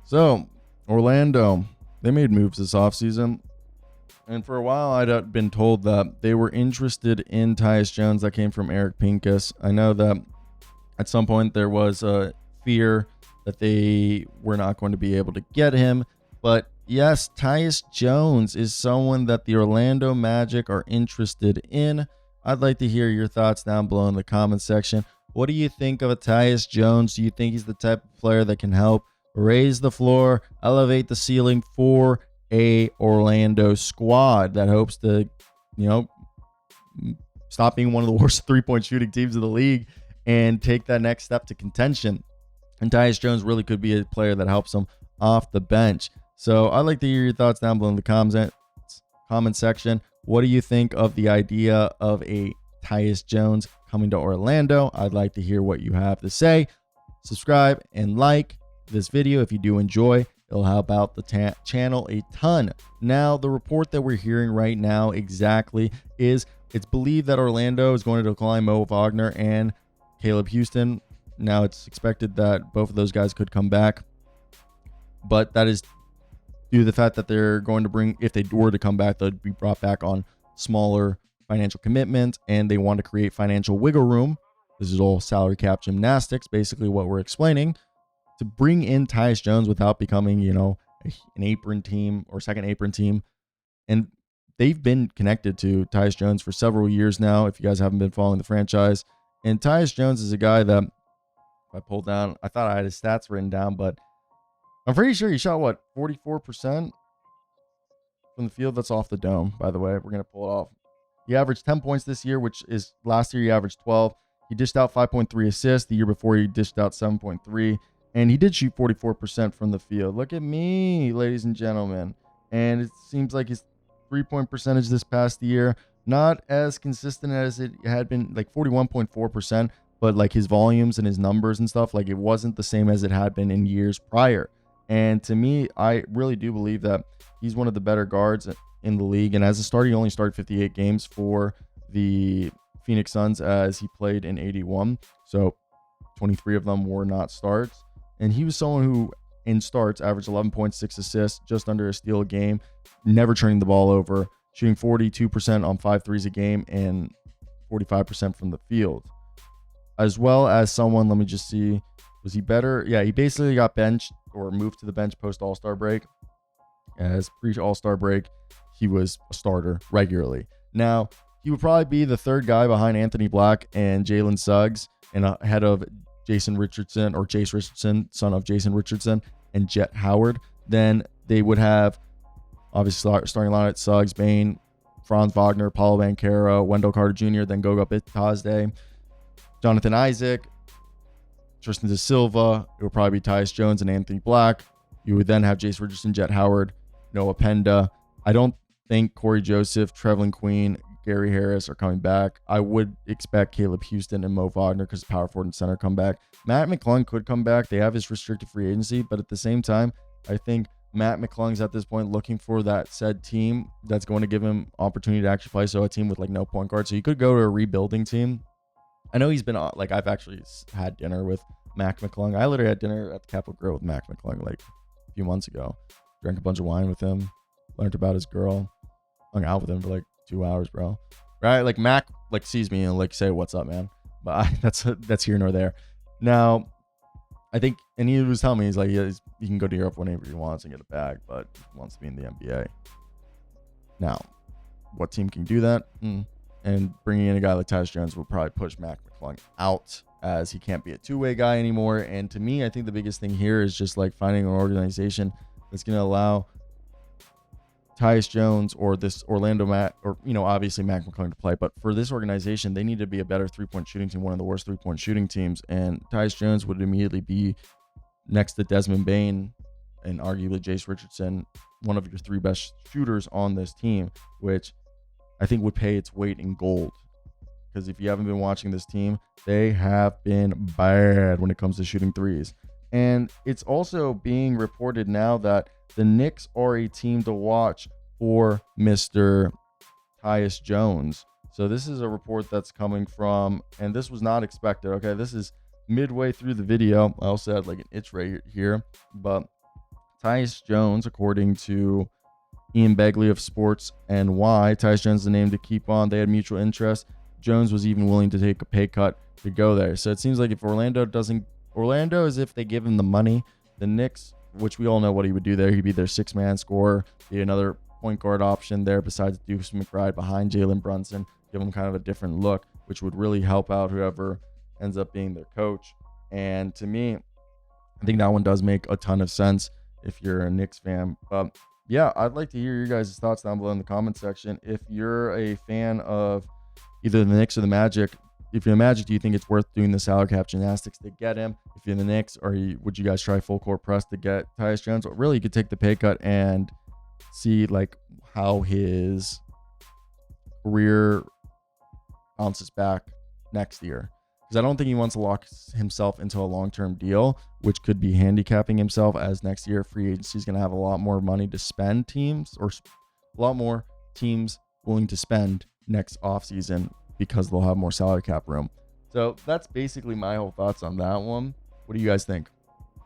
So, Orlando, they made moves this offseason. And for a while, I'd been told that they were interested in Tyus Jones. That came from Eric Pincus. I know that at some point there was a fear that they were not going to be able to get him. But yes, Tyus Jones is someone that the Orlando Magic are interested in. I'd like to hear your thoughts down below in the comment section. What do you think of a Tyus Jones? Do you think he's the type of player that can help raise the floor, elevate the ceiling for a Orlando squad that hopes to, stop being one of the worst three-point shooting teams in the league and take that next step to contention? And Tyus Jones really could be a player that helps them off the bench. So I'd like to hear your thoughts down below in the comment section. What do you think of the idea of a Tyus Jones coming to Orlando? I'd like to hear what you have to say. Subscribe and like this video if you do enjoy. It'll help out the channel a ton. Now, the report that we're hearing right now exactly is it's believed that Orlando is going to decline Mo Wagner and Caleb Houston. Now, it's expected that both of those guys could come back, but that is due to the fact that they're going to bring, if they were to come back, they'd be brought back on smaller financial commitments, and they want to create financial wiggle room. This is all salary cap gymnastics, basically what we're explaining, to bring in Tyus Jones without becoming, an apron team or second apron team. And they've been connected to Tyus Jones for several years now, if you guys haven't been following the franchise. And Tyus Jones is a guy that, if I pulled down, I thought I had his stats written down, but I'm pretty sure he shot, 44% from the field? That's off the dome, by the way. We're going to pull it off. He averaged 10 points this year, which is last year he averaged 12. He dished out 5.3 assists. The year before he dished out 7.3. And he did shoot 44% from the field. Look at me, ladies and gentlemen. And it seems like his three-point percentage this past year, not as consistent as it had been, like 41.4%, but like his volumes and his numbers and stuff, like it wasn't the same as it had been in years prior. And to me, I really do believe that he's one of the better guards in the league. And as a starter, he only started 58 games for the Phoenix Suns as he played in 81. So 23 of them were not starts. And he was someone who, in starts, averaged 11.6 assists, just under a steal a game, never turning the ball over, shooting 42% on 5 threes a game and 45% from the field. As well as someone, let me just see, was he better? Yeah, he basically got benched or moved to the bench post All-Star break. As pre-All-Star break, he was a starter regularly. Now, he would probably be the third guy behind Anthony Black and Jalen Suggs and ahead of Jason Richardson, or Jace Richardson, son of Jason Richardson, and Jet Howard. Then they would have, obviously, starting line at Suggs, Bane, Franz Wagner, Paulo Banchero, Wendell Carter Jr., then Goga Bitadze, Jonathan Isaac, Tristan Da Silva. It would probably be Tyus Jones and Anthony Black. You would then have Jace Richardson, Jet Howard, Noah Penda. I don't think Corey Joseph, Trevlin Queen, Gary Harris are coming back. I would expect Caleb Houston and Mo Wagner, because power forward and center, come back. Matt McClung could come back. They have his restricted free agency, but at the same time, I think Matt McClung's at this point looking for that said team that's going to give him opportunity to actually play. So a team with like no point guard. So you could go to a rebuilding team. I know he's been like, I've actually had dinner with Mac McClung. I literally had dinner at the Capitol Grill with Mac McClung like a few months ago. Drank a bunch of wine with him. Learned about his girl. Hung out with him for like 2 hours, bro. Right? Like Mac like sees me and like say, "What's up, man?" But that's here nor there. Now, I think, and he was telling me, he's like, he can go to Europe whenever he wants and get a bag, but he wants to be in the NBA. Now, what team can do that? And bringing in a guy like Tyus Jones will probably push Mac McClung out, as he can't be a two-way guy anymore. And to me, I think the biggest thing here is just like finding an organization that's going to allow Tyus Jones or this Orlando obviously Mac McClung to play, but for this organization, they need to be a better three-point shooting team, one of the worst three-point shooting teams. And Tyus Jones would immediately be next to Desmond Bane and arguably Jace Richardson, one of your three best shooters on this team, which I think would pay its weight in gold. Because if you haven't been watching this team, they have been bad when it comes to shooting threes. And it's also being reported now that the Knicks are a team to watch for Mr. Tyus Jones. So this is a report that's coming from, and this was not expected. Okay, this is midway through the video. I also had like an itch right here, but Tyus Jones, according to Ian Begley of Sports and Why, Tyus Jones is the name to keep on. They had mutual interest. Jones was even willing to take a pay cut to go there. So it seems like if Orlando, as if they give him the money, the Knicks, which we all know what he would do there, he'd be their 6-man scorer, be another point guard option there besides Deuce McBride behind Jalen Brunson, give him kind of a different look, which would really help out whoever ends up being their coach. And to me, I think that one does make a ton of sense if you're a Knicks fan. But yeah, I'd like to hear your guys' thoughts down below in the comment section. If you're a fan of either the Knicks or the Magic, if you're the Magic, do you think it's worth doing the salary cap gymnastics to get him? If you're the Knicks, would you guys try full court press to get Tyus Jones? Or really, you could take the pay cut and see like how his career bounces back next year. Because I don't think he wants to lock himself into a long-term deal, which could be handicapping himself, as next year free agency is going to have a lot more money to spend a lot more teams willing to spend next offseason because they'll have more salary cap room. So that's basically my whole thoughts on that one. What do you guys think?